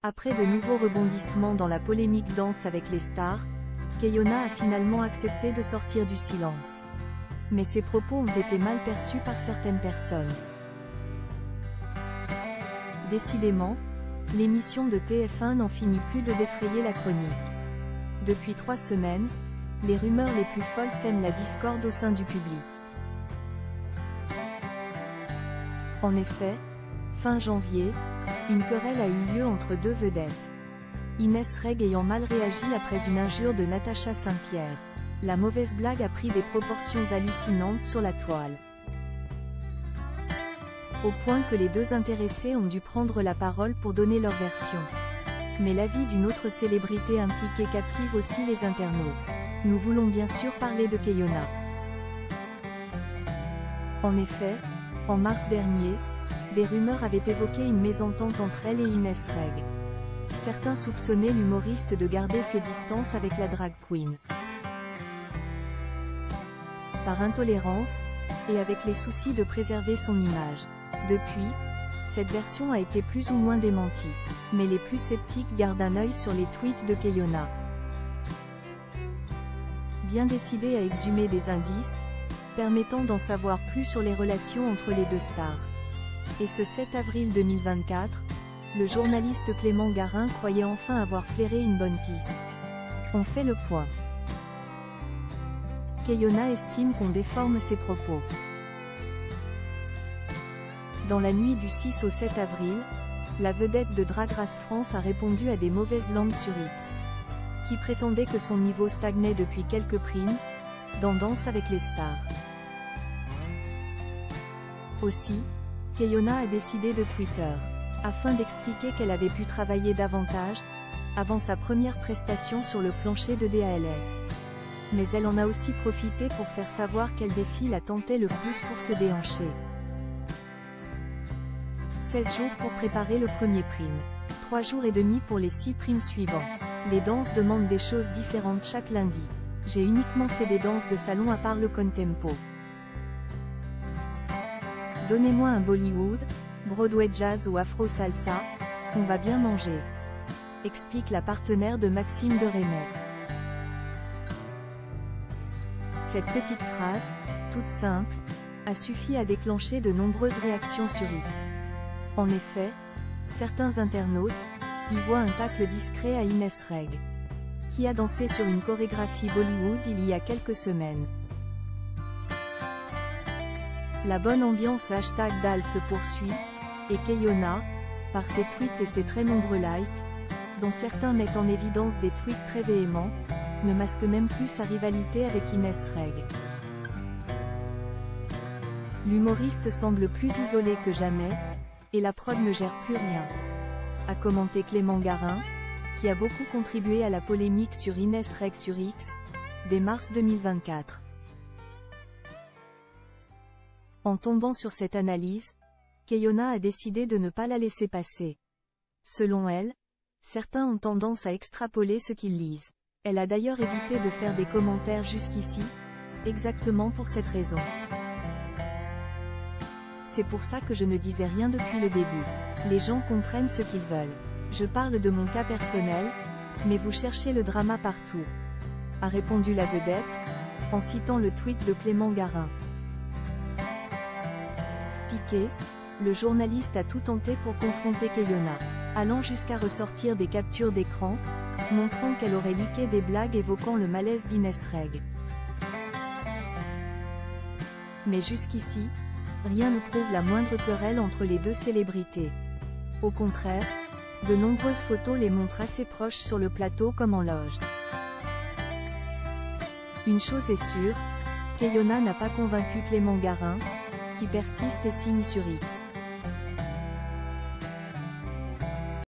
Après de nouveaux rebondissements dans la polémique Danse avec les stars, Keyona a finalement accepté de sortir du silence. Mais ses propos ont été mal perçus par certaines personnes. Décidément, l'émission de TF1 n'en finit plus de défrayer la chronique. Depuis 3 semaines, les rumeurs les plus folles sèment la discorde au sein du public. En effet, fin janvier, une querelle a eu lieu entre deux vedettes. Inès Reg ayant mal réagi après une injure de Natacha Saint-Pierre. La mauvaise blague a pris des proportions hallucinantes sur la toile. Au point que les deux intéressés ont dû prendre la parole pour donner leur version. Mais l'avis d'une autre célébrité impliquée captive aussi les internautes. Nous voulons bien sûr parler de Keyona. En effet, en mars dernier, des rumeurs avaient évoqué une mésentente entre elle et Inès Reg. Certains soupçonnaient l'humoriste de garder ses distances avec la drag queen. Par intolérance, et avec les soucis de préserver son image. Depuis, cette version a été plus ou moins démentie. Mais les plus sceptiques gardent un œil sur les tweets de Keyona. Bien décidé à exhumer des indices, permettant d'en savoir plus sur les relations entre les deux stars. Et ce 7 avril 2024, le journaliste Clément Garin croyait enfin avoir flairé une bonne piste. On fait le point. Keyona estime qu'on déforme ses propos. Dans la nuit du 6 au 7 avril, la vedette de Drag Race France a répondu à des mauvaises langues sur X, qui prétendaient que son niveau stagnait depuis quelques primes, dans Danse avec les stars. Aussi, Keyona a décidé de Twitter, afin d'expliquer qu'elle avait pu travailler davantage, avant sa première prestation sur le plancher de DALS. Mais elle en a aussi profité pour faire savoir quel défi la tentait le plus pour se déhancher. 16 jours pour préparer le premier prime. 3 jours et demi pour les 6 primes suivants. Les danses demandent des choses différentes chaque lundi. J'ai uniquement fait des danses de salon à part le contempo. Donnez-moi un Bollywood, Broadway jazz ou afro salsa, on va bien manger. Explique la partenaire de Maxime de Raymond. Cette petite phrase, toute simple, a suffi à déclencher de nombreuses réactions sur X. En effet, certains internautes y voient un tacle discret à Inès Reg, qui a dansé sur une chorégraphie Bollywood il y a quelques semaines. La bonne ambiance #DAL se poursuit, et Keyona, par ses tweets et ses très nombreux likes, dont certains mettent en évidence des tweets très véhéments, ne masque même plus sa rivalité avec Inès Reg. L'humoriste semble plus isolé que jamais, et la prod ne gère plus rien, a commenté Clément Garin, qui a beaucoup contribué à la polémique sur Inès Reg sur X, dès mars 2024. En tombant sur cette analyse, Keyona a décidé de ne pas la laisser passer. Selon elle, certains ont tendance à extrapoler ce qu'ils lisent. Elle a d'ailleurs évité de faire des commentaires jusqu'ici, exactement pour cette raison. C'est pour ça que je ne disais rien depuis le début. Les gens comprennent ce qu'ils veulent. Je parle de mon cas personnel, mais vous cherchez le drama partout, a répondu la vedette, en citant le tweet de Clément Garin. Piqué, le journaliste a tout tenté pour confronter Keyona, allant jusqu'à ressortir des captures d'écran, montrant qu'elle aurait leaké des blagues évoquant le malaise d'Inès Reg. Mais jusqu'ici, rien ne prouve la moindre querelle entre les deux célébrités. Au contraire, de nombreuses photos les montrent assez proches sur le plateau comme en loge. Une chose est sûre, Keyona n'a pas convaincu Clément Garin, qui persiste et signe sur X.